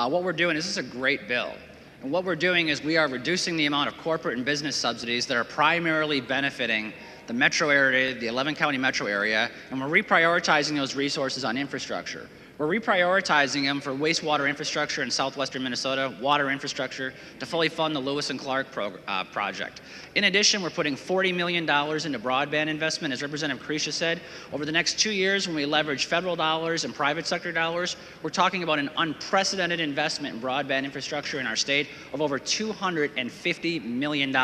what we're doing is this is a great bill. And what we're doing is we are reducing the amount of corporate and business subsidies that are primarily benefiting the metro area, the 11-county metro area, and we're reprioritizing those resources on infrastructure. We're reprioritizing them for wastewater infrastructure in southwestern Minnesota, water infrastructure, to fully fund the Lewis and Clark project. In addition, we're putting $40 million into broadband investment, as Representative Crecia said. Over the next 2 years, when we leverage federal dollars and private sector dollars, we're talking about an unprecedented investment in broadband infrastructure in our state of over $250 million.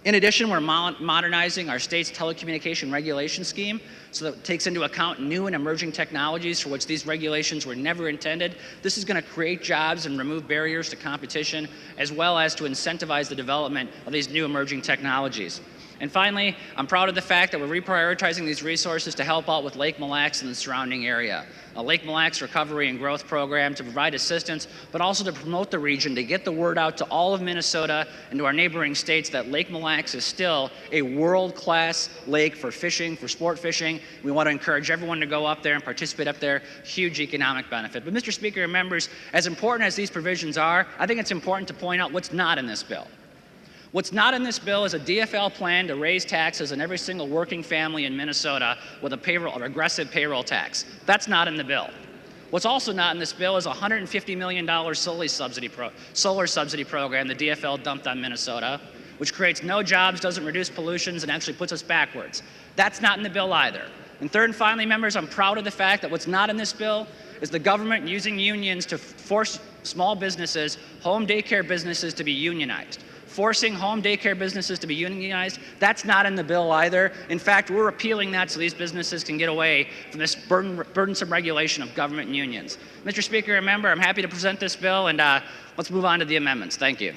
In addition, we're modernizing our state's telecommunication regulation scheme so that it takes into account new and emerging technologies for which these regulations were never intended. This is going to create jobs and remove barriers to competition, as well as to incentivize the development of these new emerging technologies. And finally, I'm proud of the fact that we're reprioritizing these resources to help out with Lake Mille Lacs and the surrounding area. A Lake Mille Lacs Recovery and Growth Program to provide assistance, but also to promote the region, to get the word out to all of Minnesota and to our neighboring states that Lake Mille Lacs is still a world-class lake for fishing, for sport fishing. We want to encourage everyone to go up there and participate up there. Huge economic benefit. But Mr. Speaker and members, as important as these provisions are, I think it's important to point out what's not in this bill. What's not in this bill is a DFL plan to raise taxes on every single working family in Minnesota with a regressive payroll tax. That's not in the bill. What's also not in this bill is a $150 million solar subsidy program the DFL dumped on Minnesota, which creates no jobs, doesn't reduce pollutions, and actually puts us backwards. That's not in the bill either. And third and finally, members, I'm proud of the fact that what's not in this bill is the government using unions to force small businesses, home daycare businesses, to be unionized. Forcing home daycare businesses to be unionized, that's not in the bill either. In fact, we're repealing that so these businesses can get away from this burdensome regulation of government and unions. Mr. Speaker, remember, I'm happy to present this bill, and let's move on to the amendments. Thank you.